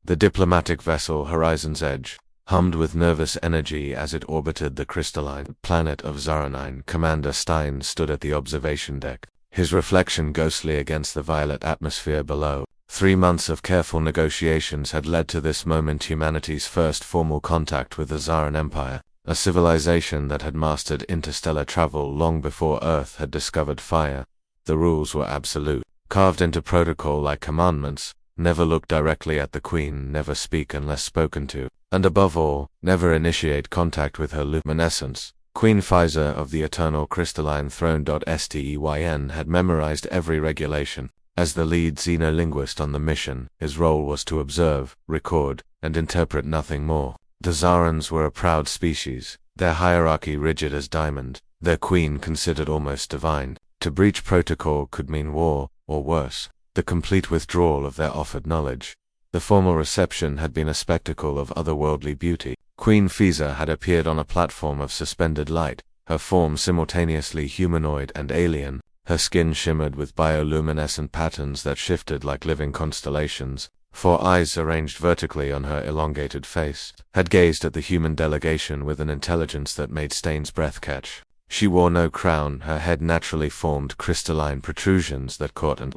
The diplomatic vessel Horizon's Edge hummed with nervous energy as it orbited the crystalline planet of Zaranine. Commander Stein stood at the observation deck, his reflection ghostly against the violet atmosphere below. 3 months of careful negotiations had led to this moment, humanity's first formal contact with the Zaran Empire, a civilization that had mastered interstellar travel long before Earth had discovered fire. The rules were absolute, carved into protocol like commandments: never look directly at the Queen, never speak unless spoken to, and above all, never initiate contact with her luminescence. Queen Pfizer of the Eternal Crystalline Throne. Steyn had memorized every regulation. As the lead xenolinguist on the mission, his role was to observe, record, and interpret, nothing more. The Zarans were a proud species, their hierarchy rigid as diamond, their queen considered almost divine. To breach protocol could mean war, or worse, the complete withdrawal of their offered knowledge. The formal reception had been a spectacle of otherworldly beauty. Queen Pfizer had appeared on a platform of suspended light, her form simultaneously humanoid and alien. Her skin shimmered with bioluminescent patterns that shifted like living constellations. 4 eyes arranged vertically on her elongated face had gazed at the human delegation with an intelligence that made Steyn's breath catch. She wore no crown, her head naturally formed crystalline protrusions that caught and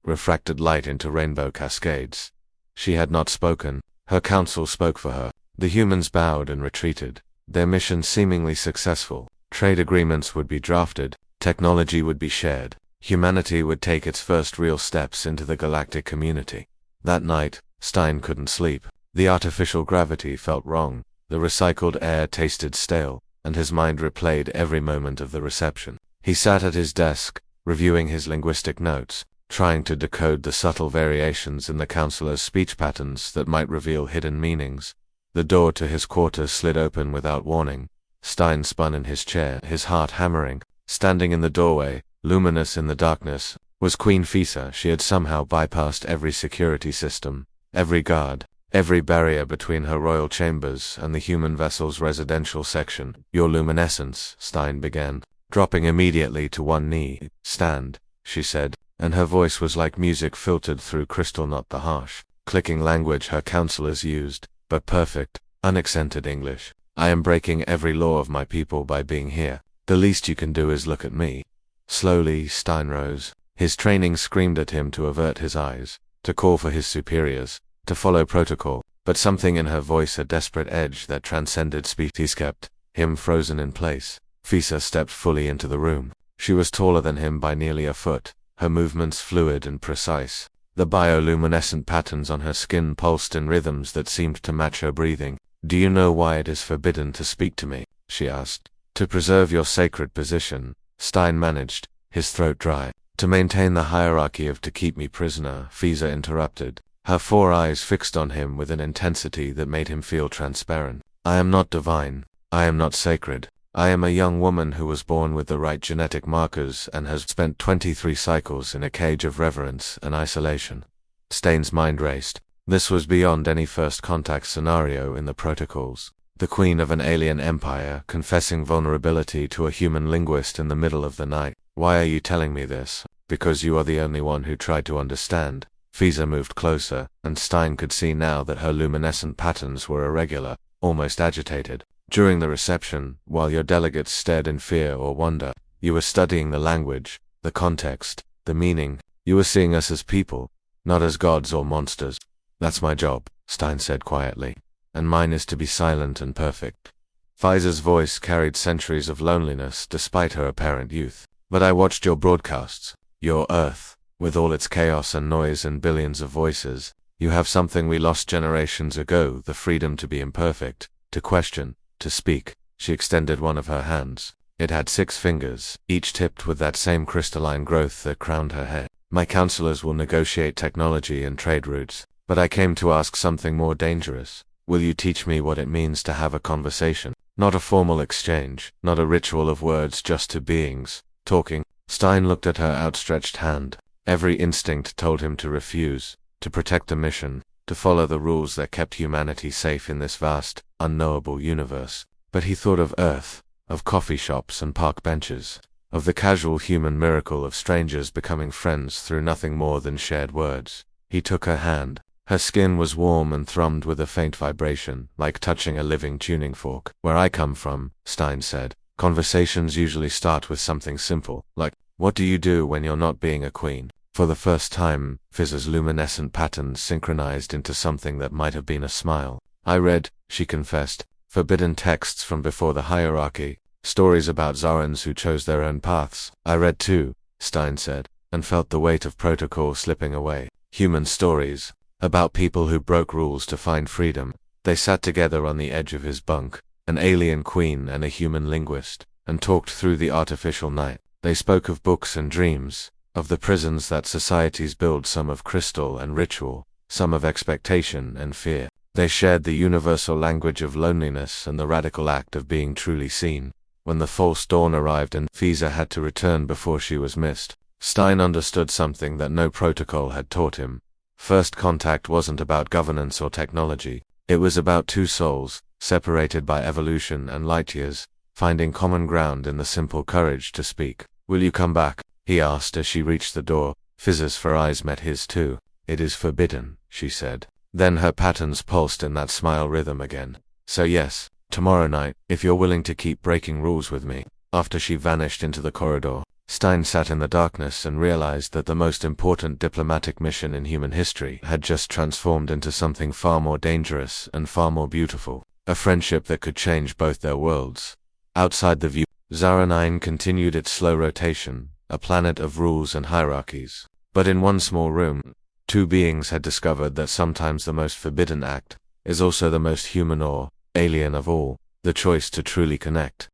refracted light into rainbow cascades. She had not spoken. Her council spoke for her. The humans bowed and retreated, their mission seemingly successful. Trade agreements would be drafted. Technology would be shared. Humanity would take its first real steps into the galactic community. That night, Steyn couldn't sleep. The artificial gravity felt wrong, the recycled air tasted stale, and his mind replayed every moment of the reception. He sat at his desk, reviewing his linguistic notes, trying to decode the subtle variations in the counselor's speech patterns that might reveal hidden meanings. The door to his quarters slid open without warning. Steyn spun in his chair, his heart hammering. Standing in the doorway, luminous in the darkness, was Queen Pfizer. She had somehow bypassed every security system, every guard, every barrier between her royal chambers and the human vessel's residential section. "Your luminescence," Steyn began, dropping immediately to one knee. "Stand," she said, and her voice was like music filtered through crystal, not the harsh, clicking language her counselors used, but perfect, unaccented English. "I am breaking every law of my people by being here. The least you can do is look at me." Slowly, Steyn rose. His training screamed at him to avert his eyes, to call for his superiors, to follow protocol, but something in her voice, a desperate edge that transcended speech, kept him frozen in place. Pfizer stepped fully into the room. She was taller than him by nearly a foot, her movements fluid and precise. The bioluminescent patterns on her skin pulsed in rhythms that seemed to match her breathing. "Do you know why it is forbidden to speak to me?" she asked. "To preserve your sacred position," Steyn managed, his throat dry. "To maintain the hierarchy to keep me prisoner," Pfizer interrupted, her 4 eyes fixed on him with an intensity that made him feel transparent. "I am not divine. I am not sacred. I am a young woman who was born with the right genetic markers and has spent 23 cycles in a cage of reverence and isolation." Steyn's mind raced. This was beyond any first contact scenario in the protocols. The queen of an alien empire confessing vulnerability to a human linguist in the middle of the night. "Why are you telling me this?" "Because you are the only one who tried to understand." Pfizer moved closer, and Steyn could see now that her luminescent patterns were irregular, almost agitated. "During the reception, while your delegates stared in fear or wonder, you were studying the language, the context, the meaning. You were seeing us as people, not as gods or monsters." "That's my job," Steyn said quietly. "And mine is to be silent and perfect." Pfizer's voice carried centuries of loneliness despite her apparent youth. "But I watched your broadcasts. Your Earth, with all its chaos and noise and billions of voices. You have something we lost generations ago, the freedom to be imperfect, to question, to speak." She extended one of her hands. It had 6 fingers, each tipped with that same crystalline growth that crowned her head. "My counselors will negotiate technology and trade routes, but I came to ask something more dangerous. Will you teach me what it means to have a conversation? Not a formal exchange, not a ritual of words, just 2 beings, talking." Steyn looked at her outstretched hand. Every instinct told him to refuse, to protect the mission, to follow the rules that kept humanity safe in this vast, unknowable universe. But he thought of Earth, of coffee shops and park benches, of the casual human miracle of strangers becoming friends through nothing more than shared words. He took her hand. Her skin was warm and thrummed with a faint vibration, like touching a living tuning fork. Where I come from, Stein said, conversations usually start with something simple, like, what do you do when you're not being a queen? For the first time, Fizz's luminescent patterns synchronized into something that might have been a smile. I read, she confessed, forbidden texts from before the hierarchy, stories about Zorans who chose their own paths. I read too, Stein said, and felt the weight of protocol slipping away. Human stories, about people who broke rules to find freedom. They sat together on the edge of his bunk, an alien queen and a human linguist, and talked through the artificial night. They spoke of books and dreams, of the prisons that societies build, some of crystal and ritual, some of expectation and fear. They shared the universal language of loneliness and the radical act of being truly seen. When the false dawn arrived and Fiza had to return before she was missed, Stein understood something that no protocol had taught him. First contact wasn't about governance or technology. It was about two souls, separated by evolution and light years, finding common ground in the simple courage to speak. Will you come back? He asked as she reached the door. Fiz's eyes met his too. It is forbidden, she said. Then her patterns pulsed in that smile rhythm again. So yes, tomorrow night, if you're willing to keep breaking rules with me. After she vanished into the corridor, Stein sat in the darkness and realized that the most important diplomatic mission in human history had just transformed into something far more dangerous and far more beautiful. A friendship that could change both their worlds. Outside the view, Zara-9 continued its slow rotation, a planet of rules and hierarchies. But in one small room, two beings had discovered that sometimes the most forbidden act is also the most human or alien of all, the choice to truly connect.